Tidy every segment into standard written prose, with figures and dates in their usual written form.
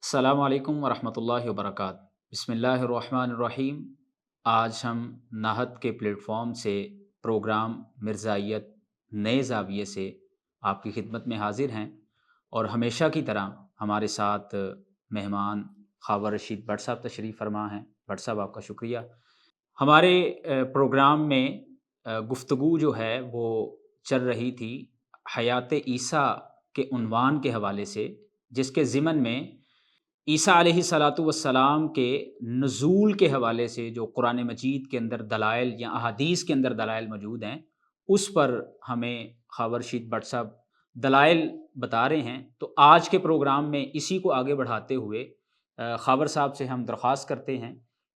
السلام علیکم ورحمۃ اللہ وبرکاتہ۔ بسم اللہ الرحمن الرحیم۔ آج ہم نہت کے پلیٹ فارم سے پروگرام مرزائیت نئے زاویے سے آپ کی خدمت میں حاضر ہیں، اور ہمیشہ کی طرح ہمارے ساتھ مہمان خاور رشید بٹ صاحب تشریف فرما ہیں۔ بٹ صاحب، آپ کا شکریہ۔ ہمارے پروگرام میں گفتگو جو ہے وہ چل رہی تھی حیات عیسیٰ کے عنوان کے حوالے سے، جس کے ضمن میں عیسیٰ علیہ الصلاۃ والسلام کے نزول کے حوالے سے جو قرآن مجید کے اندر دلائل یا احادیث کے اندر دلائل موجود ہیں، اس پر ہمیں خاور رشید بٹ صاحب دلائل بتا رہے ہیں۔ تو آج کے پروگرام میں اسی کو آگے بڑھاتے ہوئے خاور صاحب سے ہم درخواست کرتے ہیں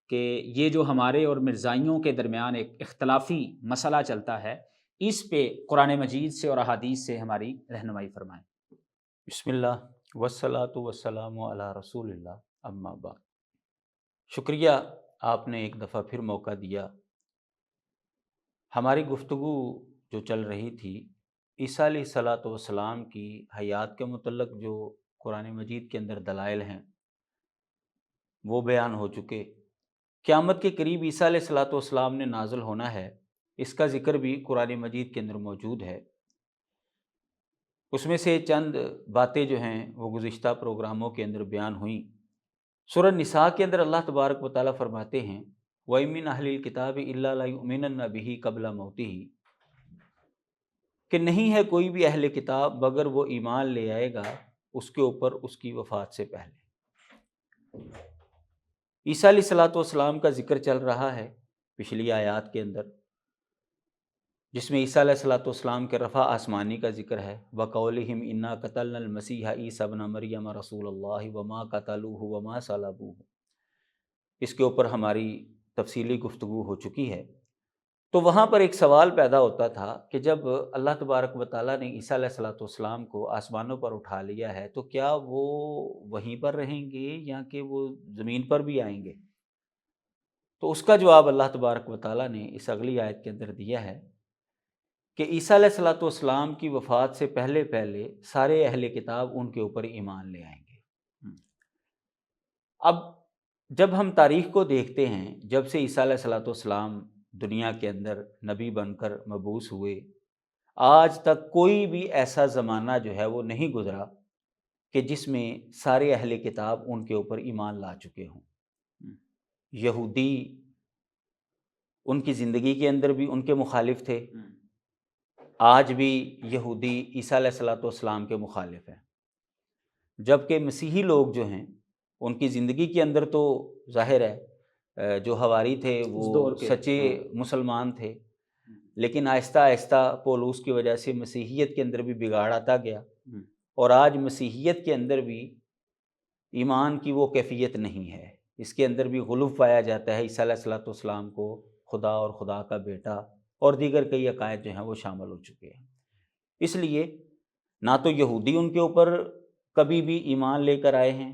کہ یہ جو ہمارے اور مرزائیوں کے درمیان ایک اختلافی مسئلہ چلتا ہے، اس پہ قرآن مجید سے اور احادیث سے ہماری رہنمائی فرمائیں۔ بسم اللہ والصلاۃ والسلام علی رسول اللہ، اما بعد۔ شکریہ، آپ نے ایک دفعہ پھر موقع دیا۔ ہماری گفتگو جو چل رہی تھی عیسیٰ علیہ الصلاۃ والسلام کی حیات کے متعلق، جو قرآن مجید کے اندر دلائل ہیں وہ بیان ہو چکے۔ قیامت کے قریب عیسیٰ علیہ الصلاۃ والسلام نے نازل ہونا ہے، اس کا ذکر بھی قرآن مجید کے اندر موجود ہے۔ اس میں سے چند باتیں جو ہیں وہ گزشتہ پروگراموں کے اندر بیان ہوئیں۔ سورہ نساء کے اندر اللہ تبارک و تعالیٰ فرماتے ہیں وَإِن مِّنْ أَهْلِ الْكِتَابِ إِلَّا لَيُؤْمِنَنَّ بِهِ قَبْلَ مَوْتِهِ، کہ نہیں ہے کوئی بھی اہل کتاب مگر وہ ایمان لے آئے گا اس کے اوپر اس کی وفات سے پہلے۔ عیسیٰ علیہ الصلاۃ والسلام کا ذکر چل رہا ہے پچھلی آیات کے اندر، جس میں عیسیٰ علیہ الصلاۃ والسلام کے رفع آسمانی کا ذکر ہے۔ وَقَوْلِهِمْ إِنَّا قَتَلْنَا الْمَسِيحَ عِیسَیٰ ابْنَ مَرْیَمَ رَسُولَ اللَّهِ وَمَا قَتَلُوهُ وَمَا صَلَبُوهُ، اس کے اوپر ہماری تفصیلی گفتگو ہو چکی ہے۔ تو وہاں پر ایک سوال پیدا ہوتا تھا کہ جب اللہ تبارک و تعالیٰ نے عیسیٰ علیہ الصلاۃ والسلام کو آسمانوں پر اٹھا لیا ہے تو کیا وہ وہیں پر رہیں گے یا کہ وہ زمین پر بھی آئیں گے؟ تو اس کا جواب اللہ تبارک و تعالیٰ نے اس اگلی آیت کے اندر دیا ہے کہ عیسیٰ علیہ الصلاۃ والسلام کی وفات سے پہلے پہلے سارے اہل کتاب ان کے اوپر ایمان لے آئیں گے۔ اب جب ہم تاریخ کو دیکھتے ہیں، جب سے عیسیٰ علیہ الصلاۃ والسلام دنیا کے اندر نبی بن کر مبعوث ہوئے، آج تک کوئی بھی ایسا زمانہ جو ہے وہ نہیں گزرا کہ جس میں سارے اہل کتاب ان کے اوپر ایمان لا چکے ہوں۔ یہودی ان کی زندگی کے اندر بھی ان کے مخالف تھے، آج بھی یہودی عیسیٰ علیہ الصلاۃ والسلام کے مخالف ہیں، جبکہ مسیحی لوگ جو ہیں ان کی زندگی کے اندر تو ظاہر ہے جو حواری تھے اس دور وہ کے سچے مسلمان تھے، لیکن آہستہ آہستہ پولس کی وجہ سے مسیحیت کے اندر بھی بگاڑ آتا گیا، اور آج مسیحیت کے اندر بھی ایمان کی وہ کیفیت نہیں ہے، اس کے اندر بھی غلو پایا جاتا ہے۔ عیسیٰ علیہ الصلاۃ والسلام کو خدا اور خدا کا بیٹا اور دیگر کئی عقائد جو ہیں وہ شامل ہو چکے ہیں۔ اس لیے نہ تو یہودی ان کے اوپر کبھی بھی ایمان لے کر آئے ہیں،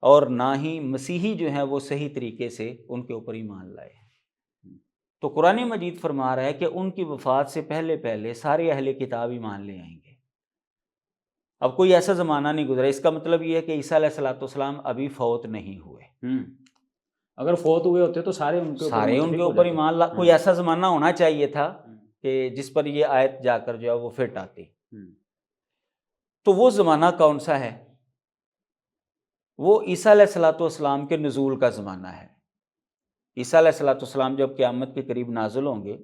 اور نہ ہی مسیحی جو ہیں وہ صحیح طریقے سے ان کے اوپر ایمان لائے ہیں۔ تو قرآن مجید فرما رہا ہے کہ ان کی وفات سے پہلے پہلے سارے اہل کتاب ایمان لے آئیں گے۔ اب کوئی ایسا زمانہ نہیں گزرا، اس کا مطلب یہ ہے کہ عیسیٰ علیہ الصلاۃ والسلام ابھی فوت نہیں ہوئے۔ اگر فوت ہوئے ہوتے تو سارے ان کے اوپر ایمان کوئی ایسا زمانہ ہونا چاہیے تھا کہ جس پر یہ آیت جا کر جو ہے وہ فٹ آتی۔ تو وہ زمانہ کون سا ہے؟ وہ عیسیٰ علیہ الصلاۃ والسلام کے نزول کا زمانہ ہے۔ عیسیٰ علیہ الصلاۃ والسلام جب قیامت کے قریب نازل ہوں گے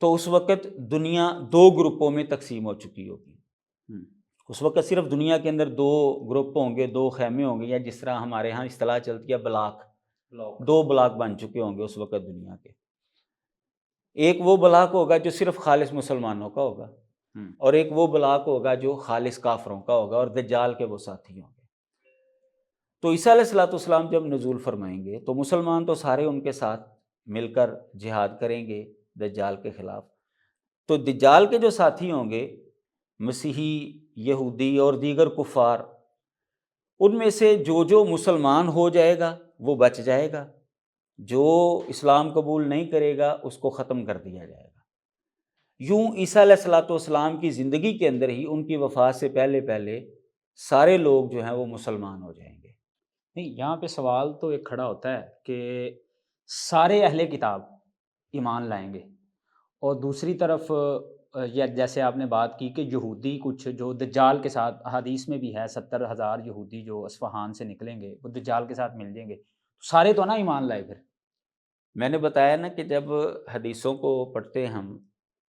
تو اس وقت دنیا دو گروپوں میں تقسیم ہو چکی ہوگی۔ اس وقت صرف دنیا کے اندر دو گروپ ہوں گے، دو خیمے ہوں گے، یا جس طرح ہمارے ہاں اصطلاح چلتی ہے بلاک، دو بلاک بن چکے ہوں گے اس وقت دنیا کے۔ ایک وہ بلاک ہوگا جو صرف خالص مسلمانوں کا ہوگا، اور ایک وہ بلاک ہوگا جو خالص کافروں کا ہوگا، اور دجال کے وہ ساتھی ہوں گے۔ تو عیسیٰ علیہ الصلاۃ والسلام جب نزول فرمائیں گے تو مسلمان تو سارے ان کے ساتھ مل کر جہاد کریں گے دجال کے خلاف۔ تو دجال کے جو ساتھی ہوں گے، مسیحی، یہودی اور دیگر کفار، ان میں سے جو مسلمان ہو جائے گا وہ بچ جائے گا، جو اسلام قبول نہیں کرے گا اس کو ختم کر دیا جائے گا۔ یوں عیسیٰ علیہ الصلاۃ والسلام کی زندگی کے اندر ہی ان کی وفات سے پہلے پہلے سارے لوگ جو ہیں وہ مسلمان ہو جائیں گے۔ نہیں، یہاں پہ سوال تو ایک کھڑا ہوتا ہے کہ سارے اہل کتاب ایمان لائیں گے، اور دوسری طرف یا جیسے آپ نے بات کی کہ یہودی کچھ جو دجال کے ساتھ، حدیث میں بھی ہے 70,000 یہودی جو اصفہان سے نکلیں گے وہ دجال کے ساتھ مل جائیں گے، سارے تو نا ایمان لائے پھر۔ میں نے بتایا نا کہ جب حدیثوں کو پڑھتے ہیں ہم،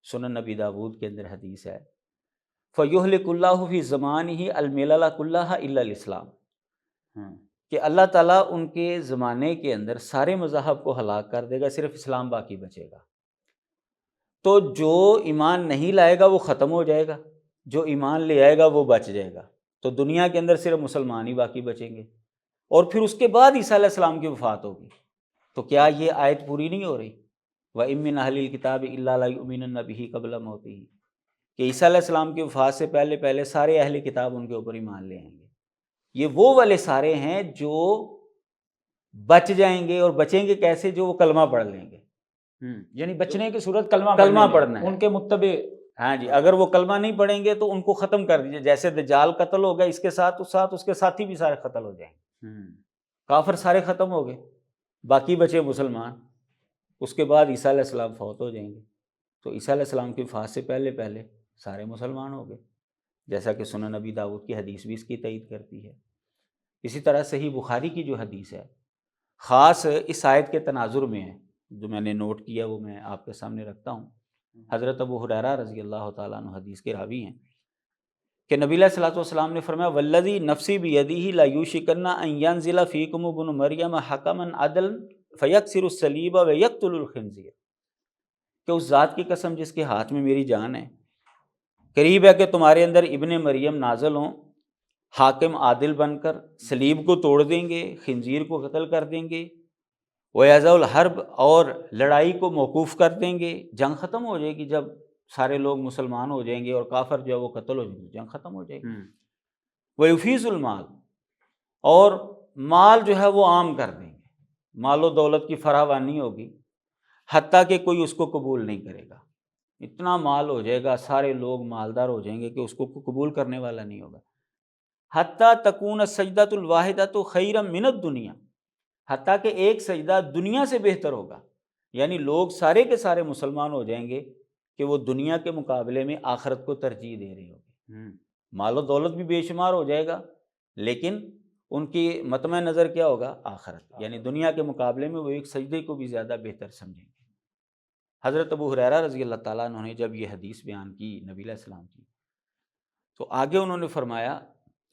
سنن نبی داود کے اندر حدیث ہے فَيُهْلِكُ اللَّهُ فِي زَمَانِهِ الْمِلَلَ كُلَّهَا إِلَّا الْإِسْلَامَ، ہاں، کہ اللہ تعالیٰ ان کے زمانے کے اندر سارے مذاہب کو ہلاک کر دے گا، صرف اسلام باقی بچے گا۔ تو جو ایمان نہیں لائے گا وہ ختم ہو جائے گا، جو ایمان لے آئے گا وہ بچ جائے گا۔ تو دنیا کے اندر صرف مسلمان ہی باقی بچیں گے، اور پھر اس کے بعد عیسیٰ علیہ السلام کی وفات ہوگی۔ تو کیا یہ آیت پوری نہیں ہو رہی؟ وَإِن مِّنْ أَهْلِ الْكِتَابِ إِلَّا لَيُؤْمِنَنَّ بِهِ قَبْلَ مَوْتِهِ، کہ عیسیٰ علیہ السلام کی وفات سے پہلے سارے اہل کتاب ان کے اوپر ایمان لے آئیں گے۔ یہ وہ والے سارے ہیں جو بچ جائیں گے، اور بچیں گے کیسے؟ جو وہ کلمہ پڑھ لیں گے۔ یعنی بچنے کی صورت کلمہ کلمہ پڑھنے پڑھنا میں، ہے، ان کے متبع۔ ہاں جی، اگر وہ کلمہ نہیں پڑھیں گے تو ان کو ختم کر دیجیے، جیسے دجال قتل ہو گیا، اس کے ساتھ اس کے ساتھی بھی سارے قتل ہو جائیں گے، کافر سارے ختم ہو گئے، باقی بچے مسلمان۔ اس کے بعد عیسیٰ علیہ السلام فوت ہو جائیں گے، تو عیسیٰ علیہ السلام کی وفات سے پہلے سارے مسلمان ہو گئے، جیسا کہ سنن نبی داؤد کی حدیث بھی اس کی تائید کرتی ہے۔ اسی طرح صحیح بخاری کی جو حدیث ہے، خاص اس آیت کے تناظر میں ہے، جو میں نے نوٹ کیا وہ میں آپ کے سامنے رکھتا ہوں۔ حضرت ابو ہریرہ رضی اللہ تعالیٰ عنہ حدیث کے راوی ہیں کہ نبی علیہ الصلوۃ والسلام نے فرمایا والذی نفسی بیدہ لا یوشکن ان ینزل فیکم ابن مریم حکما عدلا فیکسر الصلیب ویقتل الخنزیر، کہ اس ذات کی قسم جس کے ہاتھ میں میری جان ہے، قریب ہے کہ تمہارے اندر ابن مریم نازل ہوں، حاکم عادل بن کر صلیب کو توڑ دیں گے، خنزیر کو قتل کر دیں گے، وَيَضَعُ الْحَرْبَ، اور لڑائی کو موقوف کر دیں گے، جنگ ختم ہو جائے گی جب سارے لوگ مسلمان ہو جائیں گے اور کافر جو ہے وہ قتل ہو جائیں گے، جنگ ختم ہو جائے گی۔ وَيُفِيضُ الْمَالَ، اور مال جو ہے وہ عام کر دیں گے، مال و دولت کی فراوانی ہوگی، حتیٰ کہ کوئی اس کو قبول نہیں کرے گا، اتنا مال ہو جائے گا، سارے لوگ مالدار ہو جائیں گے کہ اس کو قبول کرنے والا نہیں ہوگا۔ حتیٰ تکون السجدۃ الواحدۃ خیرا من الدنیا، حتیٰ کہ ایک سجدہ دنیا سے بہتر ہوگا، یعنی لوگ سارے کے سارے مسلمان ہو جائیں گے کہ وہ دنیا کے مقابلے میں آخرت کو ترجیح دے رہے ہوگے۔ مال و دولت بھی بے شمار ہو جائے گا، لیکن ان کی مطمع نظر کیا ہوگا؟ آخرت، یعنی دنیا کے مقابلے میں وہ ایک سجدے کو بھی زیادہ بہتر سمجھیں گے۔ حضرت ابو ہریرہ رضی اللہ تعالیٰ عنہ نے جب یہ حدیث بیان کی نبی علیہ السلام کی، تو آگے انہوں نے فرمایا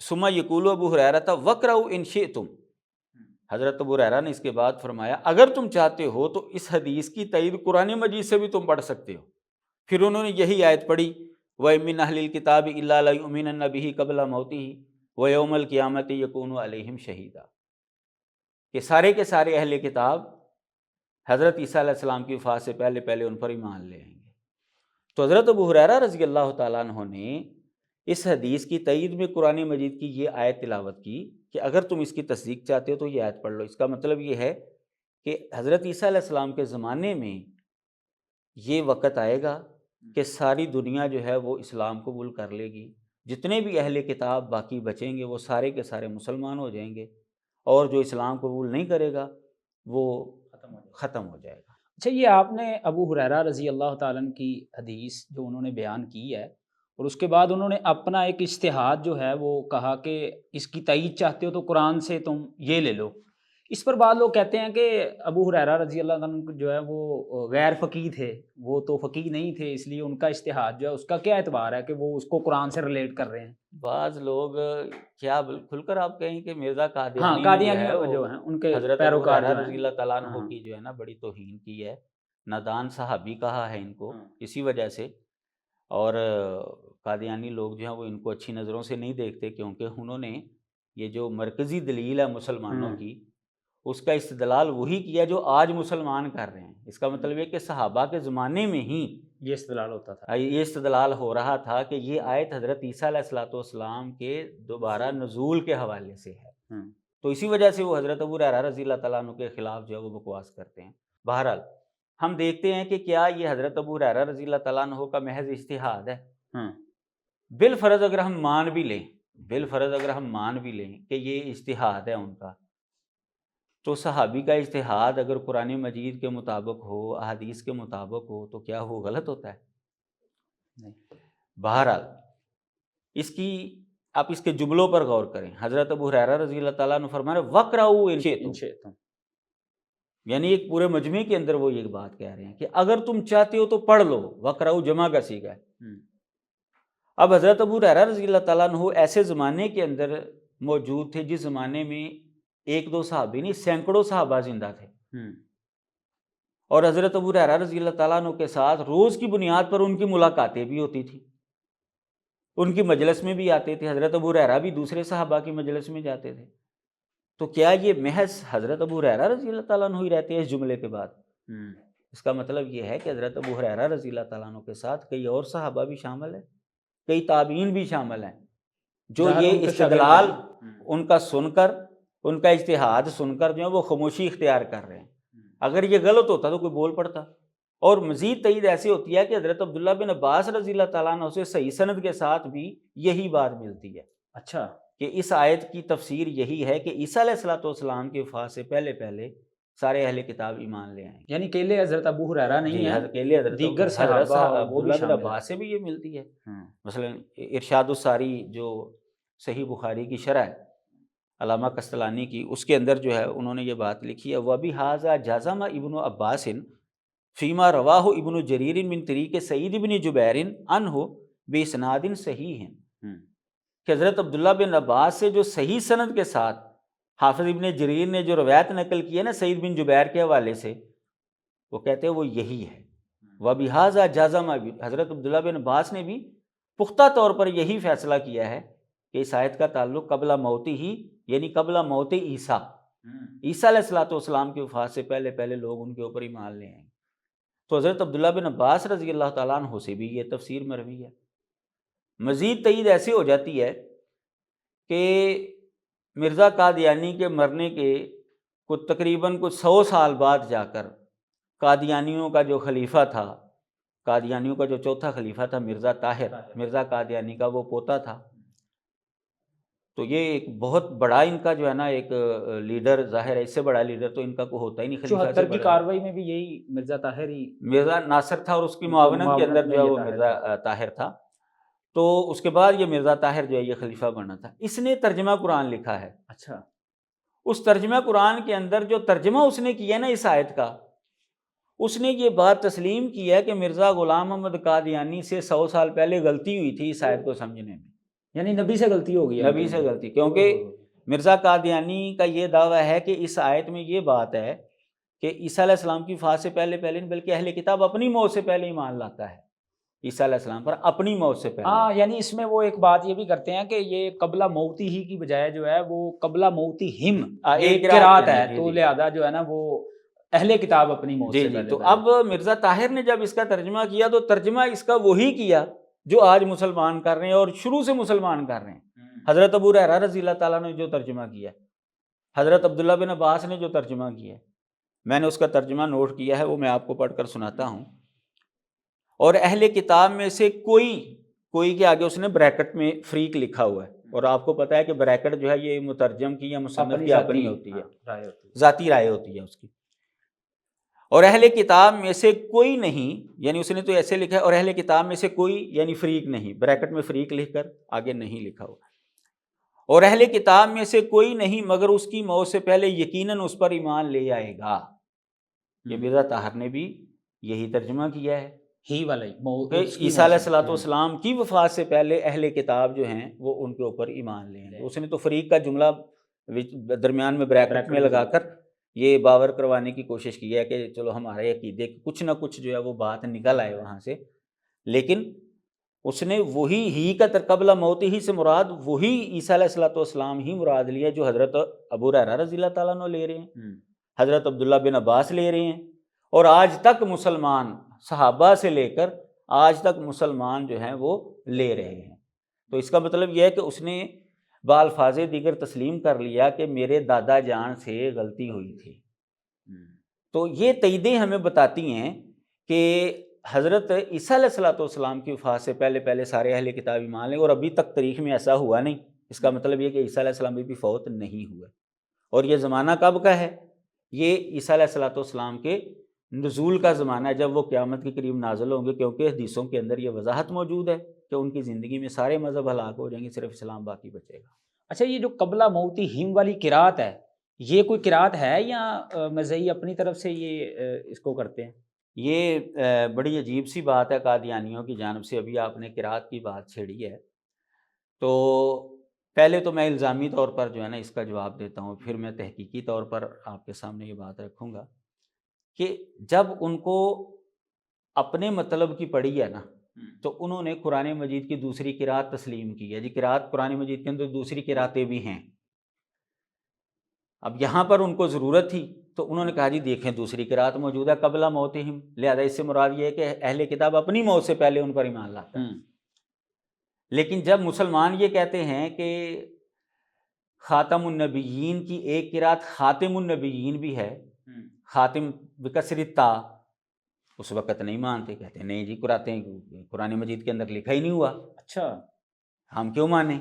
ثم یقول ابو ہریرہ وَاقْرَؤْا إِن شِئْتُمْ، حضرت ابو ہریرہ نے اس کے بعد فرمایا اگر تم چاہتے ہو تو اس حدیث کی تائید قرآن مجید سے بھی تم پڑھ سکتے ہو۔ پھر انہوں نے یہی آیت پڑھی وَإِن مِّنْ أَهْلِ الْكِتَابِ إِلَّا لَيُؤْمِنَنَّ بِهِ قَبْلَ مَوْتِهِ وَيَوْمَ الْقِيَامَةِ يَكُونُ عَلَيْهِمْ شَهِيدًا، کہ سارے کے سارے اہل کتاب حضرت عیسیٰ علیہ السلام کی وفات سے پہلے ان پر ایمان لے آئیں گے۔ تو حضرت ابو ہریرہ رضی اللہ تعالیٰ عنہ نے اس حدیث کی تائید میں قرآن مجید کی یہ آیت تلاوت کی کہ اگر تم اس کی تصدیق چاہتے ہو تو یہ آیت پڑھ لو۔ اس کا مطلب یہ ہے کہ حضرت عیسیٰ علیہ السلام کے زمانے میں یہ وقت آئے گا کہ ساری دنیا جو ہے وہ اسلام قبول کر لے گی، جتنے بھی اہل کتاب باقی بچیں گے وہ سارے کے سارے مسلمان ہو جائیں گے، اور جو اسلام قبول نہیں کرے گا وہ ختم ہو جائے گا۔ اچھا، یہ آپ نے ابو ہریرہ رضی اللہ تعالیٰ عنہ کی حدیث جو انہوں نے بیان کی ہے، اور اس کے بعد انہوں نے اپنا ایک اجتہاد جو ہے وہ کہا کہ اس کی تائید چاہتے ہو تو قرآن سے تم یہ لے لو، اس پر بعض لوگ کہتے ہیں کہ ابو ہریرہ رضی اللہ عنہ جو ہے وہ غیر فقیہ تھے، وہ تو فقیہ نہیں تھے، اس لیے ان کا اجتہاد جو ہے اس کا کیا اعتبار ہے کہ وہ اس کو قرآن سے ریلیٹ کر رہے ہیں؟ بعض لوگ کیا کھل کر آپ کہیں کہ مرزا ہاں، قادیانی قادیانی وہ جو ہیں ان کے حضرت ابو پیروکار ہریرہ جو رضی ہیں۔ اللہ تعالیٰ عنہ ہاں، کی جو ہے نا بڑی توہین کی ہے، نادان صحابی کہا ہے ان کو، ہاں۔ اسی وجہ سے، اور قادیانی لوگ جو ہیں وہ ان کو اچھی نظروں سے نہیں دیکھتے، کیونکہ انہوں نے یہ جو مرکزی دلیل ہے مسلمانوں ہاں۔ کی، اس کا استدلال وہی کیا جو آج مسلمان کر رہے ہیں۔ اس کا مطلب ہے کہ صحابہ کے زمانے میں ہی یہ استدلال ہوتا تھا۔ یہ استدلال ہو رہا تھا کہ یہ آیت حضرت عیسیٰ علیہ الصلوۃ والسلام کے دوبارہ نزول کے حوالے سے ہے، تو اسی وجہ سے وہ حضرت ابو ہریرہ رضی اللہ تعالیٰ عنہ کے خلاف جو ہے وہ بکواس کرتے ہیں۔ بہرحال ہم دیکھتے ہیں کہ کیا یہ حضرت ابو ہریرہ رضی اللہ تعالیٰ عنہ کا محض اجتہاد ہے؟ بالفرض اگر ہم مان بھی لیں بالفرض اگر ہم مان بھی لیں کہ یہ اجتہاد ہے ان کا، تو صحابی کا اجتہاد اگر قرآن مجید کے مطابق ہو، احادیث کے مطابق ہو، تو کیا وہ غلط ہوتا ہے؟ نہیں۔ بہرحال آپ اس کے جملوں پر غور کریں۔ حضرت ابو ہریرہ رضی اللہ تعالیٰ عنہ فرما رہے وَقْرَؤْا إِن شِئْتُمْ، ان شئتم، یعنی ایک پورے مجمع کے اندر وہ یہ بات کہہ رہے ہیں کہ اگر تم چاہتے ہو تو پڑھ لو۔ وَقْرَؤْا جمع کا صیغہ ہے۔ اب حضرت ابو ہریرہ رضی اللہ تعالیٰ عنہ ایسے زمانے کے اندر موجود تھے جس زمانے میں ایک دو صحابی نہیں، سینکڑوں صحابہ زندہ تھے، اور حضرت ابو ہریرہ رضی اللہ تعالیٰ عنہ کے ساتھ روز کی بنیاد پر ان کی ملاقاتیں بھی ہوتی تھیں، ان کی مجلس میں بھی آتے تھے۔ حضرت ابو ہریرہ بھی دوسرے صحابہ کی مجلس میں جاتے تھے۔ تو کیا یہ محض حضرت ابو ہریرہ رضی اللہ تعالیٰ عنہ ہی رہتے ہیں اس جملے کے بعد؟ اس کا مطلب یہ ہے کہ حضرت ابو ہریرہ رضی اللہ تعالیٰ عنہ کے ساتھ کئی اور صحابہ بھی شامل ہیں، کئی تابعین بھی شامل ہیں، جو یہ استدلال ان کا سن کر، ان کا اجتہاد سن کر جو ہے وہ خاموشی اختیار کر رہے ہیں۔ اگر یہ غلط ہوتا تو کوئی بول پڑتا۔ اور مزید تائید ایسی ہوتی ہے کہ حضرت عبداللہ بن عباس رضی اللہ تعالیٰ عنہ سے صحیح سند کے ساتھ بھی یہی بات ملتی ہے۔ اچھا، کہ اس آیت کی تفسیر یہی ہے کہ عیسیٰ علیہ الصلوۃ والسلام کی وفات سے پہلے پہلے سارے اہل کتاب ایمان لے آئیں گے۔ یعنی اکیلے حضرت ابو ہریرہ نہیں ہے، اکیلے حضرت دیگر صحابہ وہ بھی عبداللہ بن شامل عباس سے بھی یہ ملتی ہے۔ ہیں۔ مثلا ارشاد الساری جو صحیح بخاری کی شرح ہے علامہ قسطلانی کی، اس کے اندر جو ہے انہوں نے یہ بات لکھی ہے وَبِهَذَا جَزَمَ ابن عباس فیما رواہ ابن جریر من طریق سعید بن جبیر عنہ بِإِسْنَادٍ صحیح، کہ حضرت عبداللہ بن عباس سے جو صحیح سند کے ساتھ حافظ ابن جریر نے جو روایت نقل کی ہے نا سعید بن جبیر کے حوالے سے، وہ کہتے ہیں وہ یہی ہے۔ وَبِهَذَا جَزَمَ، حضرت عبداللہ بن عباس نے بھی پختہ طور پر یہی فیصلہ کیا ہے کہ اس آیت کا تعلق قبل موت ہی، یعنی قبل موت عیسیٰ، عیسیٰ علیہ الصلوۃ والسلام کی وفات سے پہلے پہلے لوگ ان کے اوپر ایمان لے آئیں گے۔ تو حضرت عبداللہ بن عباس رضی اللہ تعالیٰ عنہ سے بھی یہ تفسیر مروی ہے۔ مزید تائید ایسی ہو جاتی ہے کہ مرزا قادیانی کے مرنے کے تقریباً 100 سال بعد جا کر قادیانیوں کا جو خلیفہ تھا، قادیانیوں کا جو چوتھا خلیفہ تھا مرزا طاہر، مرزا قادیانی کا وہ پوتا تھا، تو یہ ایک بہت بڑا ان کا جو ہے نا ایک لیڈر، ظاہر ہے اس سے بڑا لیڈر تو ان کا کوئی ہوتا ہی نہیں، خلیفہ سے 74 کی بڑا۔ کاروائی میں بھی یہی مرزا طاہر ہی، مرزا ناصر تھا اور اس کی معاونت کے اندر جو ہے وہ مرزا طاہر تھا، تو اس کے بعد یہ مرزا طاہر جو ہے یہ خلیفہ بنا تھا۔ اس نے ترجمہ قرآن لکھا ہے۔ اچھا، اس ترجمہ قرآن کے اندر جو ترجمہ اس نے کیا نا اس آیت کا، اس نے یہ بات تسلیم کی ہے کہ مرزا غلام محمد قادیانی سے 100 سال پہلے غلطی ہوئی تھی اس آیت کو سمجھنے میں، یعنی نبی سے غلطی ہو گئی ہے، نبی سے غلطی، کیونکہ مرزا قادیانی کا یہ دعویٰ ہے کہ اس آیت میں یہ بات ہے کہ عیسیٰ علیہ السلام کی وفات سے پہلے پہلے نہیں بلکہ اہل کتاب اپنی موت سے پہلے ایمان لاتا ہے عیسیٰ علیہ السلام پر، اپنی موت سے پہلے۔ ہاں، یعنی اس میں وہ ایک بات یہ بھی کرتے ہیں کہ یہ قبلہ موتی ہی کی بجائے جو ہے وہ قبلہ موتی ہم ایک قرات ہے، تو لہذا جو ہے نا وہ اہل کتاب اپنی موت سے پہلے۔ تو اب مرزا طاہر نے جب اس کا ترجمہ کیا تو ترجمہ اس کا وہی کیا جو آج مسلمان کر رہے ہیں اور شروع سے مسلمان کر رہے ہیں۔ حضرت ابو ہریرہ رضی اللہ تعالیٰ نے جو ترجمہ کیا، حضرت عبداللہ بن عباس نے جو ترجمہ کیا، میں نے اس کا ترجمہ نوٹ کیا ہے، وہ میں آپ کو پڑھ کر سناتا ہوں۔ اور اہل کتاب میں سے کوئی کے آگے اس نے بریکٹ میں فریق لکھا ہوا ہے، اور آپ کو پتہ ہے کہ بریکٹ جو ہے یہ مترجم کی یا مصنف کی اپنی ہوتی ہے، ذاتی رائے ہوتی ہے اس کی۔ اور اہل کتاب میں سے کوئی نہیں، یعنی اس نے تو ایسے لکھا ہے، اور اہل کتاب میں سے کوئی یعنی فریق نہیں، بریکٹ میں فریق لکھ کر آگے نہیں لکھا ہوا، اور اہل کتاب میں سے کوئی نہیں مگر اس کی موت سے پہلے یقیناً اس پر ایمان لے آئے گا۔ یہ مرزا طاہر نے بھی یہی ترجمہ کیا ہے ہی والا کہ عیسیٰ علیہ الصلوۃ والسلام کی وفات سے پہلے اہل کتاب جو ہیں وہ ان کے اوپر ایمان لے آئیں گے۔ اس نے تو فریق کا جملہ درمیان میں بریکٹ میں لگا کر یہ باور کروانے کی کوشش کی ہے کہ چلو ہمارے عقیدے کی کچھ نہ کچھ جو ہے وہ بات نکل آئے وہاں سے، لیکن اس نے وہی ہی کا قبل موت ہی سے مراد وہی عیسیٰ علیہ الصلوۃ والسلام ہی مراد لیا جو حضرت ابو ہریرہ رضی اللہ تعالیٰ عنہ لے رہے ہیں، حضرت عبداللہ بن عباس لے رہے ہیں، اور آج تک مسلمان صحابہ سے لے کر آج تک مسلمان جو ہیں وہ لے رہے ہیں۔ تو اس کا مطلب یہ ہے کہ اس نے بالفاظ دیگر تسلیم کر لیا کہ میرے دادا جان سے غلطی ہوئی تھی۔ تو یہ تائیدیں ہمیں بتاتی ہیں کہ حضرت عیسیٰ علیہ الصلوۃ والسلام کی وفات سے پہلے پہلے سارے اہل کتاب ایمان لیں، اور ابھی تک تاریخ میں ایسا ہوا نہیں اس کا مطلب یہ کہ عیسیٰ علیہ السلام بھی فوت نہیں ہوئے۔ اور یہ زمانہ کب کا ہے؟ یہ عیسیٰ علیہ السلام کے نزول کا زمانہ ہے، جب وہ قیامت کے قریب نازل ہوں گے، کیونکہ حدیثوں کے اندر یہ وضاحت موجود ہے کہ ان کی زندگی میں سارے مذہب ہلاک ہو جائیں گے، صرف اسلام باقی بچے گا۔ اچھا، یہ جو قبلہ موتی ہم والی قرات ہے، یہ کوئی قرات ہے یا مزئی اپنی طرف سے یہ اس کو کرتے ہیں؟ یہ بڑی عجیب سی بات ہے قادیانیوں کی جانب سے۔ ابھی آپ نے قرات کی بات چھیڑی ہے، تو پہلے تو میں الزامی طور پر جو ہے نا اس کا جواب دیتا ہوں، پھر میں تحقیقی طور پر آپ کے سامنے یہ بات رکھوں گا کہ جب ان کو اپنے مطلب کی پڑھی ہے نا، تو انہوں نے قرآن مجید کی دوسری قرات تسلیم کی ہے۔ جی قرات قرآن مجید کے اندر دوسری قراتیں بھی ہیں، اب یہاں پر ان کو ضرورت تھی تو انہوں نے کہا جی دیکھیں دوسری قرات موجود ہے قبلہ موتہم، لہذا اس سے مراد یہ ہے کہ اہل کتاب اپنی موت سے پہلے ان پر ایمان لاتا ہے۔ لیکن جب مسلمان یہ کہتے ہیں کہ خاتم النبیین کی ایک قرات خاتم النبیین بھی ہے، خاتم بکسر تا، اس وقت نہیں مانتے، کہتے ہیں نہیں جی قرآن مجید کے اندر لکھا ہی نہیں ہوا، اچھا ہم کیوں مانیں؟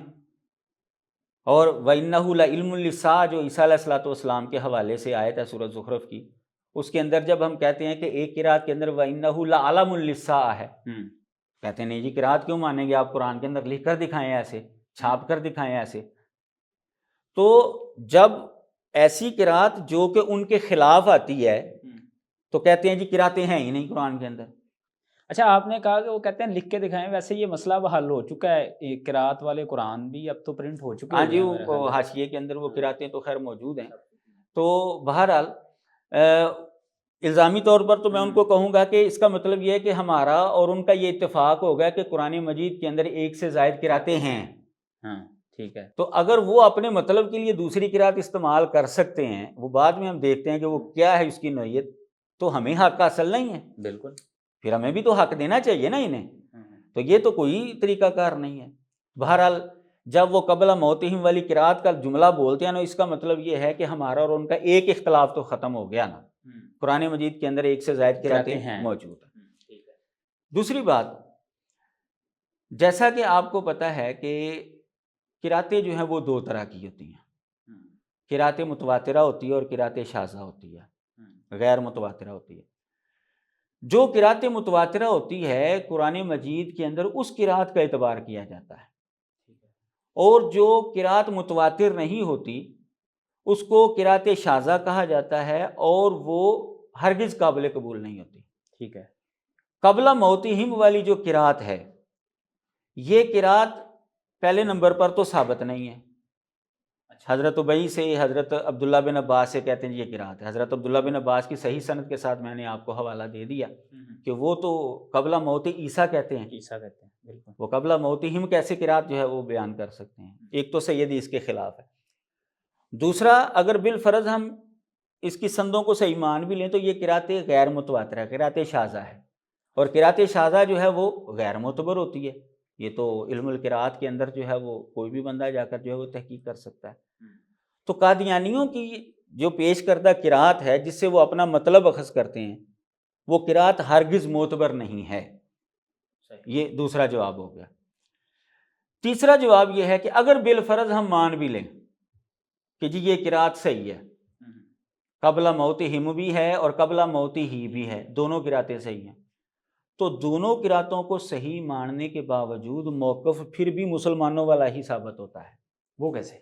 اور وَإِنَّهُ لَعِلْمٌ لِلسَّاعَةِ جو عیسیٰ علیہ السلام کے حوالے سے آیت ہے سورۃ زخرف کی، اس کے اندر جب ہم کہتے ہیں کہ ایک قرات کے اندر وَإِنَّهُ لَعَلَمٌ لِلسَّاعَةِ ہے، کہتے ہیں نہیں جی قرات کیوں مانیں گے، آپ قرآن کے اندر لکھ کر دکھائیں، ایسے چھاپ کر دکھائیں ایسے۔ تو جب ایسی قرات جو کہ ان کے خلاف آتی ہے تو کہتے ہیں جی قراتیں ہیں ہی نہیں قرآن کے اندر۔ اچھا، آپ نے کہا کہ وہ کہتے ہیں لکھ کے دکھائیں، ویسے یہ مسئلہ اب حل ہو چکا ہے، قرات والے قرآن بھی اب تو پرنٹ ہو چکے ہاں ہیں جی، میرے خیال وہ سے۔ حاشیے کے اندر وہ قراتیں تو خیر موجود ہیں۔ تو بہرحال الزامی طور پر تو میں ان کو کہوں گا کہ اس کا مطلب یہ ہے کہ ہمارا اور ان کا یہ اتفاق ہو گیا کہ قرآن مجید کے اندر ایک سے زائد قراتیں ہیں۔ ہاں ٹھیک ہے، تو اگر وہ اپنے مطلب کے لیے دوسری قرات استعمال کر سکتے ہیں، وہ بعد میں ہم دیکھتے ہیں کہ وہ کیا ہے اس کی نوعیت، تو ہمیں حق حاصل نہیں ہے، بالکل، پھر ہمیں بھی تو حق دینا چاہیے نا انہیں۔ تو یہ تو کوئی طریقہ کار نہیں ہے۔ بہرحال جب وہ قبلہ موتہم والی قرات کا جملہ بولتے ہیں نا، اس کا مطلب یہ ہے کہ ہمارا اور ان کا ایک اختلاف تو ختم ہو گیا نا، قرآن مجید کے اندر ایک سے زائد قراتیں موجود ہیں۔ دوسری بات، جیسا کہ آپ کو پتہ ہے کہ قراتیں جو ہیں وہ دو طرح کی ہوتی ہیں، قرات متواترہ ہوتی ہے اور قرات شاذہ ہوتی ہے، غیر متواترہ ہوتی ہے۔ جو قرات متواترہ ہوتی ہے قرآن مجید کے اندر اس قرات کا اعتبار کیا جاتا ہے، اور جو قرات متواتر نہیں ہوتی اس کو قرات شاذہ کہا جاتا ہے، اور وہ ہرگز قابل قبول نہیں ہوتی۔ ٹھیک ہے، قبلہ موتہم والی جو قرات ہے، یہ قرات پہلے نمبر پر تو ثابت نہیں ہے۔ حضرت ابی سے حضرت عبداللہ بن عباس سے کہتے ہیں یہ قرات ہے۔ حضرت عبداللہ بن عباس کی صحیح سند کے ساتھ میں نے آپ کو حوالہ دے دیا کہ وہ تو قبلہ موت عیسیٰ کہتے ہیں، عیسیٰ کہتے ہیں، بالکل۔ وہ قبلہ موتہم کیسے قرات جو ہے وہ بیان کر سکتے ہیں؟ ایک تو سیدی اس کے خلاف ہے، دوسرا اگر بالفرض ہم اس کی سندوں کو صحیح مان بھی لیں تو یہ قرات غیر متواترہ ہے، قرات شاذہ ہے، اور قرات شاذہ جو ہے وہ غیر معتبر ہوتی ہے۔ یہ تو علم القرات کے اندر جو ہے وہ کوئی بھی بندہ جا کر جو ہے وہ تحقیق کر سکتا ہے۔ تو قادیانیوں کی جو پیش کردہ قرات ہے جس سے وہ اپنا مطلب اخذ کرتے ہیں، وہ قرات ہرگز معتبر نہیں ہے۔ یہ دوسرا جواب ہو گیا۔ تیسرا جواب یہ ہے کہ اگر بالفرض ہم مان بھی لیں کہ جی یہ قرات صحیح ہے، قبلہ موتہم بھی ہے اور قبلہ موتہی بھی ہے، دونوں قراتیں صحیح ہیں، تو دونوں قراتوں کو صحیح ماننے کے باوجود موقف پھر بھی مسلمانوں والا ہی ثابت ہوتا ہے۔ وہ کیسے؟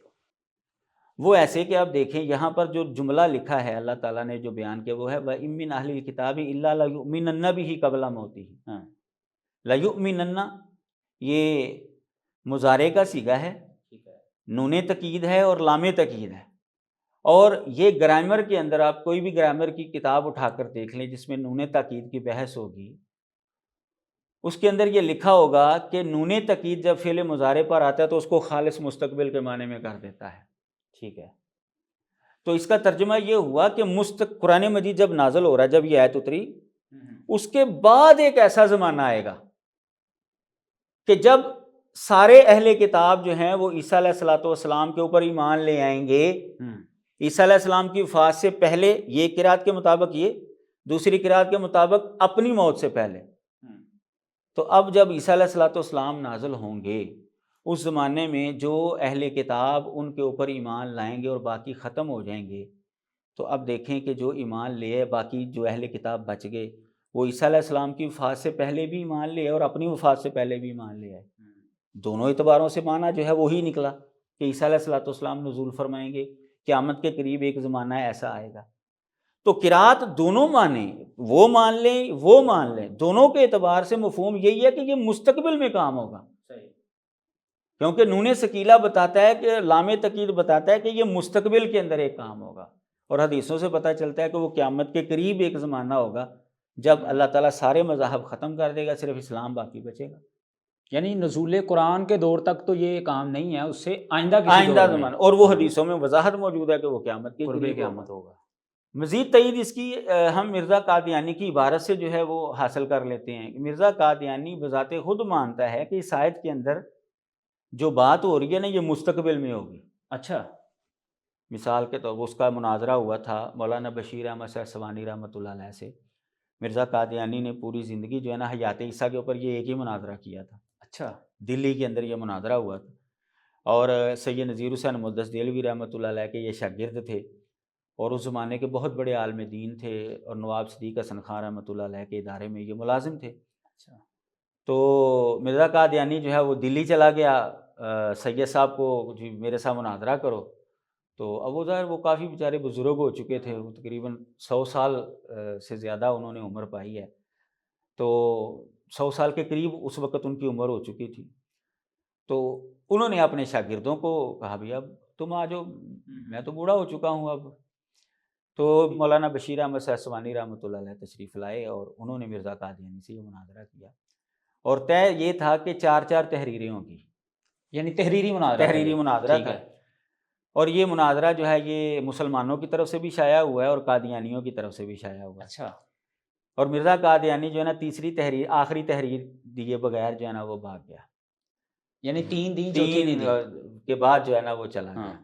وہ ایسے کہ آپ دیکھیں یہاں پر جو جملہ لکھا ہے اللہ تعالیٰ نے جو بیان کیا وہ ہے وَإِن مِّنْ أَهْلِ الْكِتَابِ إِلَّا لَيُؤْمِنَنَّ بِهِ قَبْلَ مَوْتِهِ۔ لَيُؤْمِنَنَّ یہ مضارع کا صیغہ ہے، نون تاکید ہے اور لام تاکید ہے، اور یہ گرامر کے اندر آپ کوئی بھی گرامر کی کتاب اٹھا کر دیکھ لیں جس میں نون تاکید کی بحث ہوگی، اس کے اندر یہ لکھا ہوگا کہ نون تاکید جب فعل مضارع پر آتا ہے تو اس کو خالص مستقبل کے معنی میں کر دیتا ہے۔ ٹھیک ہے، تو اس کا ترجمہ یہ ہوا کہ قرآن مجید جب نازل ہو رہا ہے، جب یہ آیت اتری، اس کے بعد ایک ایسا زمانہ آئے گا کہ جب سارے اہل کتاب جو ہیں وہ عیسیٰ علیہ السلام کے اوپر ایمان لے آئیں گے۔ عیسیٰ علیہ السلام کی وفات سے پہلے یہ قرات کے مطابق، یہ دوسری قرات کے مطابق اپنی موت سے پہلے۔ تو اب جب عیسیٰ علیہ السلام نازل ہوں گے اس زمانے میں جو اہل کتاب ان کے اوپر ایمان لائیں گے اور باقی ختم ہو جائیں گے، تو اب دیکھیں کہ جو ایمان لے آئے باقی جو اہل کتاب بچ گئے، وہ عیسیٰ علیہ السلام کی وفات سے پہلے بھی ایمان لے آئے اور اپنی وفات سے پہلے بھی ایمان لے آئے۔ دونوں اعتباروں سے معنی جو ہے وہی نکلا کہ عیسیٰ علیہ السلام نزول فرمائیں گے، قیامت کے قریب ایک زمانہ ایسا آئے گا۔ تو قرات دونوں معنی، وہ مان لیں وہ مان لیں، دونوں کے اعتبار سے مفہوم یہی ہے کہ یہ مستقبل میں کام ہوگا، کیونکہ نون ثقیلہ بتاتا ہے کہ لام تقید بتاتا ہے کہ یہ مستقبل کے اندر ایک کام ہوگا، اور حدیثوں سے پتہ چلتا ہے کہ وہ قیامت کے قریب ایک زمانہ ہوگا جب اللہ تعالیٰ سارے مذاہب ختم کر دے گا، صرف اسلام باقی بچے گا۔ یعنی نزول قرآن کے دور تک تو یہ کام نہیں ہے، اس سے آئندہ کسی دور میں زمانہ، اور وہ حدیثوں میں وضاحت موجود ہے کہ وہ قیامت کے قرب قریب قیامت ہوگا۔ مزید تعید اس کی ہم مرزا قادیانی کی عبارت سے جو ہے وہ حاصل کر لیتے ہیں۔ مرزا قادیانی بذات خود مانتا ہے کہ اس آیت کے اندر جو بات ہو رہی ہے نا یہ مستقبل میں ہوگی۔ اچھا، مثال کے طور پر اس کا مناظرہ ہوا تھا مولانا بشیر احمد صاحب سوانی رحمۃ اللہ علیہ سے۔ مرزا قادیانی نے پوری زندگی جو ہے نا حیات عیسیٰ کے اوپر یہ ایک ہی مناظرہ کیا تھا۔ اچھا، دلی کے اندر یہ مناظرہ ہوا تھا، اور سید نذیر حسین مدث دہلوی رحمۃ اللہ علیہ کے یہ شاگرد تھے، اور اس زمانے کے بہت بڑے عالم دین تھے، اور نواب صدیق حسن خان رحمۃ اللہ علیہ کے ادارے میں یہ ملازم تھے۔ اچھا، تو مرزا قادیانی جو ہے وہ دلی چلا گیا، سید صاحب کو جی میرے ساتھ مناظرہ کرو۔ تو اب وہ ظاہر وہ کافی بیچارے بزرگ ہو چکے تھے، وہ تقریباً 100 سال سے زیادہ انہوں نے عمر پائی ہے، تو 100 سال کے قریب اس وقت ان کی عمر ہو چکی تھی۔ تو انہوں نے اپنے شاگردوں کو کہا بھی اب تم آ جاؤ، میں تو بوڑھا ہو چکا ہوں اب۔ تو مولانا بشیر احمد صاحب سوانی رحمۃ اللہ علیہ تشریف لائے، اور انہوں نے مرزا قادیانی سے یہ مناظرہ کیا، اور طے یہ تھا کہ 4 تحریریں ہوں گی، یعنی تحریری مناظرہ تھا۔ اور یہ مناظرہ جو ہے یہ مسلمانوں کی طرف سے بھی شائع ہوا ہے اور قادیانیوں کی طرف سے بھی شائع ہوا ہے۔ اچھا، اور مرزا قادیانی جو ہے نا تیسری تحریر، آخری تحریر دیے بغیر جو ہے نا وہ بھاگ گیا، یعنی 3 دن چوتھی نہیں دی کے بعد جو ہے نا وہ چلا گیا۔ ہاں۔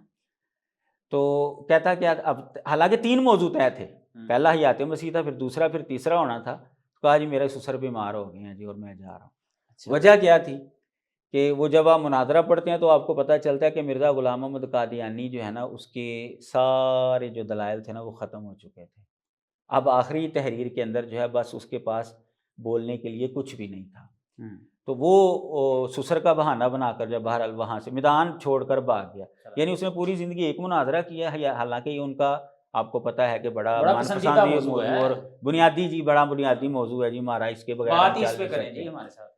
تو کہتا کہ اب حالانکہ 3 موضوع طے تھے، پہلا حیات مسیح تھا، پھر دوسرا، پھر تیسرا ہونا تھا۔ کہا جی میرے سسر بیمار ہو گئے ہیں جی اور میں جا رہا ہوں۔ وجہ کیا تھی کہ وہ جب آپ مناظرہ پڑھتے ہیں تو آپ کو پتہ چلتا ہے کہ مرزا غلام محمد قادیانی جو ہے نا اس کے سارے جو دلائل تھے نا وہ ختم ہو چکے تھے۔ اب آخری تحریر کے اندر جو ہے بس اس کے پاس بولنے کے لیے کچھ بھی نہیں تھا۔ تو وہ سسر کا بہانہ بنا کر جب بہرحال وہاں سے میدان چھوڑ کر بھاگ گیا، یعنی اس نے پوری زندگی ایک مناظرہ کیا ہے، حالانکہ یہ ان کا آپ کو پتہ ہے کہ بڑا من پسند موضوع ہے اور بڑا بنیادی موضوع ہے جی، ہمارا اس کے بغیر بات اس پہ کریں جی ہمارے ساتھ،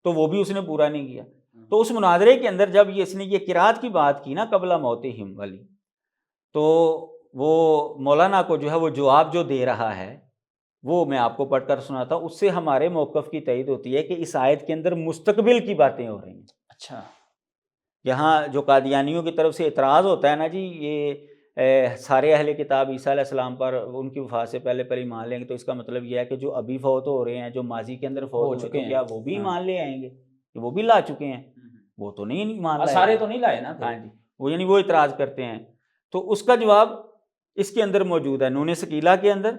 تو وہ بھی اس نے پورا نہیں کیا۔ تو اس مناظرے کے اندر جب اس نے یہ قرات کی بات کی نا قبل موتہم والی، تو وہ مولانا کو جو ہے وہ جواب جو دے رہا ہے وہ میں آپ کو پڑھ کر سناتا ہوں، اس سے ہمارے موقف کی تائید ہوتی ہے کہ اس آیت کے اندر مستقبل کی باتیں ہو رہی ہیں۔ اچھا، یہاں جو قادیانیوں کی طرف سے اعتراض ہوتا ہے نا جی یہ سارے اہل کتاب عیسیٰ علیہ السلام پر ان کی وفات سے پہلے ایمان لیں گے، تو اس کا مطلب یہ ہے کہ جو ابھی فوت ہو رہے ہیں، جو ماضی کے اندر فوت ہو چکے ہیں، کیا وہ بھی ایمان لے آئیں گے؟ وہ بھی لا چکے ہیں، وہ تو نہیں ایمان لائے، سارے تو نہیں لائے نا۔ ہاں جی، وہ یعنی وہ اعتراض کرتے ہیں۔ تو اس کا جواب اس کے اندر موجود ہے، نون ثقیلہ کے اندر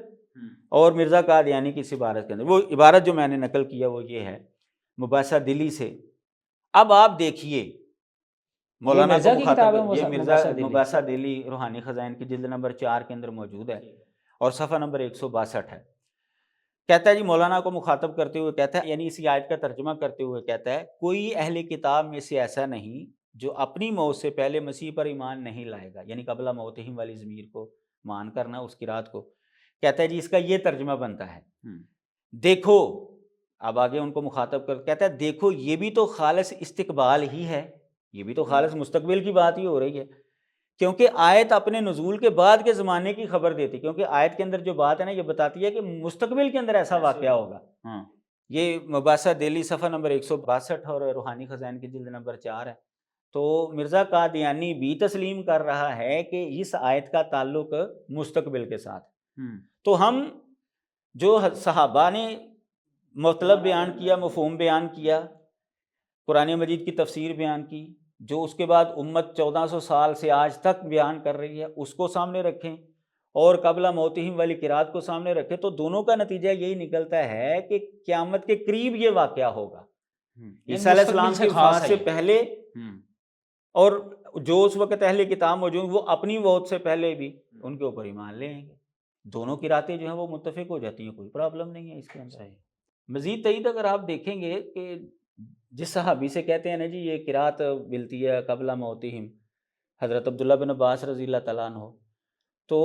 اور مرزا قادیانی کی اس عبارت کے اندر۔ وہ عبارت جو میں نے نقل کیا وہ یہ ہے مباحثہ دلی سے۔ اب آپ دیکھیے مولانا کو مخاطب، یہ مرزا مباحثہ دلی روحانی خزائن کی جلد نمبر 4 کے اندر موجود ہے اور صفحہ نمبر 162 ہے۔ کہتا ہے جی مولانا کو مخاطب کرتے ہوئے کہتا ہے، یعنی اسی آیت کا ترجمہ کرتے ہوئے کہتا ہے، کوئی اہل کتاب میں سے ایسا نہیں جو اپنی موت سے پہلے مسیح پر ایمان نہیں لائے گا، یعنی قبل موتہم والی ضمیر کو مان کرنا اس قرات کو۔ کہتا ہے جی اس کا یہ ترجمہ بنتا ہے، دیکھو، اب آگے ان کو مخاطب کر کہتا ہے دیکھو یہ بھی تو خالص استقبال ہی ہے، یہ بھی تو خالص مستقبل کی بات ہی ہو رہی ہے، کیونکہ آیت اپنے نزول کے بعد کے زمانے کی خبر دیتی، کیونکہ آیت کے اندر جو بات ہے نا یہ بتاتی ہے کہ مستقبل کے اندر ایسا واقعہ ہوگا۔ یہ مباحثہ دلی صفحہ نمبر 162 اور روحانی خزائن کی جلد نمبر 4 ہے۔ تو مرزا قادیانی بھی تسلیم کر رہا ہے کہ اس آیت کا تعلق مستقبل کے ساتھ۔ تو ہم جو صحابہ نے مطلب بیان کیا، مفہوم بیان کیا، قرآن مجید کی تفسیر بیان کی، جو اس کے بعد امت 1400 سال سے آج تک بیان کر رہی ہے اس کو سامنے رکھیں، اور قبل موتہم والی قرات کو سامنے رکھیں، تو دونوں کا نتیجہ یہی نکلتا ہے کہ قیامت کے قریب یہ واقعہ ہوگا۔ یعنی عیسیٰ علیہ مستقبل السلام سے کی خاص وفات ہے سے یہ۔ پہلے، ہوں، اور جو اس وقت اہل کتاب موجود ہیں وہ اپنی موت سے پہلے بھی ان کے اوپر ایمان لے آئیں گے۔ دونوں کی راتیں جو ہیں وہ متفق ہو جاتی ہیں، کوئی پرابلم نہیں ہے اس کے اندر۔ صحیح۔ مزید تعید اگر آپ دیکھیں گے کہ جس صحابی سے کہتے ہیں نا جی یہ قرات ملتی ہے قبل موتہم، حضرت عبداللہ بن عباس رضی اللہ تعالیٰ عنہ، تو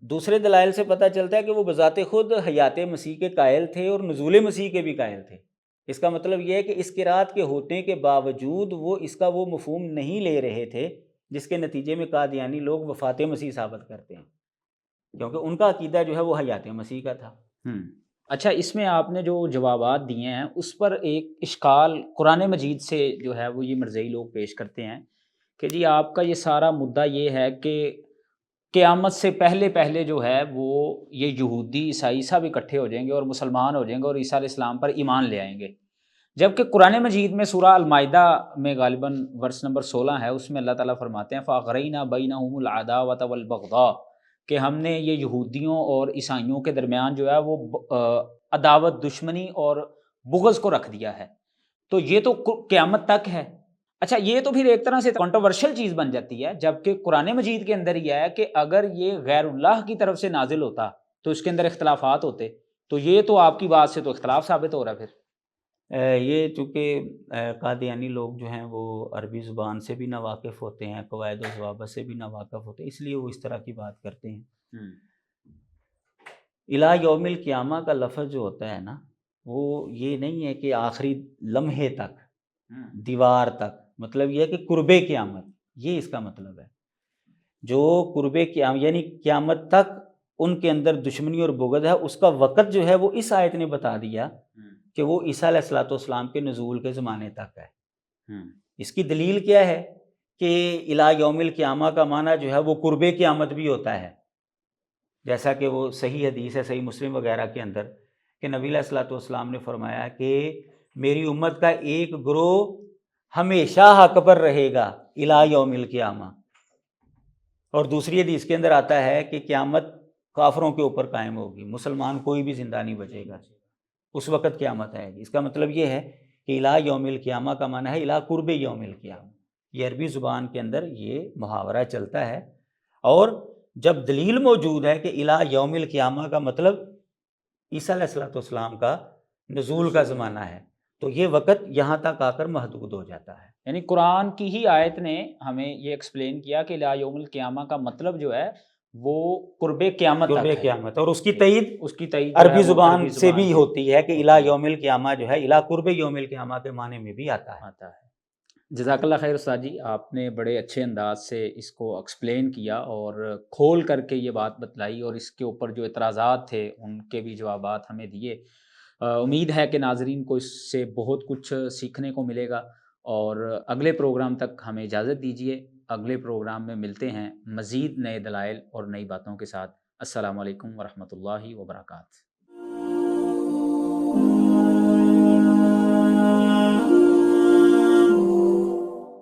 دوسرے دلائل سے پتہ چلتا ہے کہ وہ بذات خود حیات مسیح کے قائل تھے اور نزول مسیح کے بھی قائل تھے۔ اس کا مطلب یہ ہے کہ اس قرات کے ہونے کے باوجود وہ اس کا وہ مفہوم نہیں لے رہے تھے جس کے نتیجے میں قادیانی لوگ وفات مسیح ثابت کرتے ہیں، کیونکہ ان کا عقیدہ جو ہے وہ حیات مسیح کا تھا۔ اچھا، اس میں آپ نے جو جوابات دیے ہیں اس پر ایک اشکال قرآن مجید سے جو ہے وہ یہ مرزائی لوگ پیش کرتے ہیں کہ جی آپ کا یہ سارا مدعا یہ ہے کہ قیامت سے پہلے پہلے جو ہے وہ یہ یہودی عیسائی سب اکٹھے ہو جائیں گے اور مسلمان ہو جائیں گے اور عیسیٰ علیہ السلام پر ایمان لے آئیں گے، جبکہ قرآن مجید میں سورہ المائدہ میں غالباً ورس نمبر 16 ہے، اس میں اللہ تعالیٰ فرماتے ہیں فَأَغْرَيْنَا بَيْنَهُمُ الْعَدَاوَةَ وَالْبَغْضَاءَ، کہ ہم نے یہ یہودیوں اور عیسائیوں کے درمیان جو ہے وہ عداوت، دشمنی اور بغض کو رکھ دیا ہے۔ تو یہ تو قیامت تک ہے۔ اچھا، یہ تو پھر ایک طرح سے کنٹروورشل چیز بن جاتی ہے، جبکہ قرآن مجید کے اندر یہ ہے کہ اگر یہ غیر اللہ کی طرف سے نازل ہوتا تو اس کے اندر اختلافات ہوتے، تو یہ تو آپ کی بات سے تو اختلاف ثابت ہو رہا ہے پھر۔ یہ چونکہ قادیانی لوگ جو ہیں وہ عربی زبان سے بھی ناواقف ہوتے ہیں، قواعد و ضوابط سے بھی ناواقف ہوتے ہیں، اس لیے وہ اس طرح کی بات کرتے ہیں۔ الی یوم القیامہ کا لفظ جو ہوتا ہے نا، وہ یہ نہیں ہے کہ آخری لمحے تک، دیوار تک، مطلب یہ ہے کہ قرب قیامت، یہ اس کا مطلب ہے۔ جو قرب قیامت یعنی قیامت تک ان کے اندر دشمنی اور بغض ہے، اس کا وقت جو ہے وہ اس آیت نے بتا دیا کہ وہ عیسیٰ علیہ الصلوۃ والسلام کے نزول کے زمانے تک ہے۔ اس کی دلیل کیا ہے کہ الی یوم القیامہ کا معنی جو ہے وہ قرب قیامت بھی ہوتا ہے، جیسا کہ وہ صحیح حدیث ہے صحیح مسلم وغیرہ کے اندر کہ نبی علیہ الصلوۃ والسلام نے فرمایا کہ میری امت کا ایک گروہ ہمیشہ حق پر رہے گا الی یوم القیامہ، اور دوسری حدیث کے اندر آتا ہے کہ قیامت کافروں کے اوپر قائم ہوگی، مسلمان کوئی بھی زندہ نہیں بچے گا، اس وقت قیامت آئے گی۔ اس کا مطلب یہ ہے کہ الی یوم القیامہ کا معنی ہے الی قرب یوم القیامہ، یہ عربی زبان کے اندر یہ محاورہ چلتا ہے، اور جب دلیل موجود ہے کہ الی یوم القیامہ کا مطلب عیسیٰ علیہ الصلوۃ والسلام کا نزول کا زمانہ ہے، تو یہ وقت یہاں تک آ کر محدود ہو جاتا ہے۔ یعنی قرآن کی ہی آیت نے ہمیں یہ ایکسپلین کیا کہ لا یوم القیامہ کا مطلب جو ہے وہ قرب قیامت تک قرب ہے، قیامت، اور اس کی تائید اس کی تائید جو ہے عربی وہ زبان سے بھی سے ہوتی ہے کہ ہوتی الی ہے۔ یوم القیامہ جو ہے الی قرب یوم القیامہ کے معنی میں بھی آتا ہے۔ جزاک اللہ خیر استاد جی، آپ نے بڑے اچھے انداز سے اس کو ایکسپلین کیا اور کھول کر کے یہ بات بتلائی، اور اس کے اوپر جو اعتراضات تھے ان کے بھی جوابات ہمیں دیے۔ امید ہے کہ ناظرین کو اس سے بہت کچھ سیکھنے کو ملے گا، اور اگلے پروگرام تک ہمیں اجازت دیجیے۔ اگلے پروگرام میں ملتے ہیں مزید نئے دلائل اور نئی باتوں کے ساتھ۔ السلام علیکم ورحمۃ اللہ وبرکاتہ۔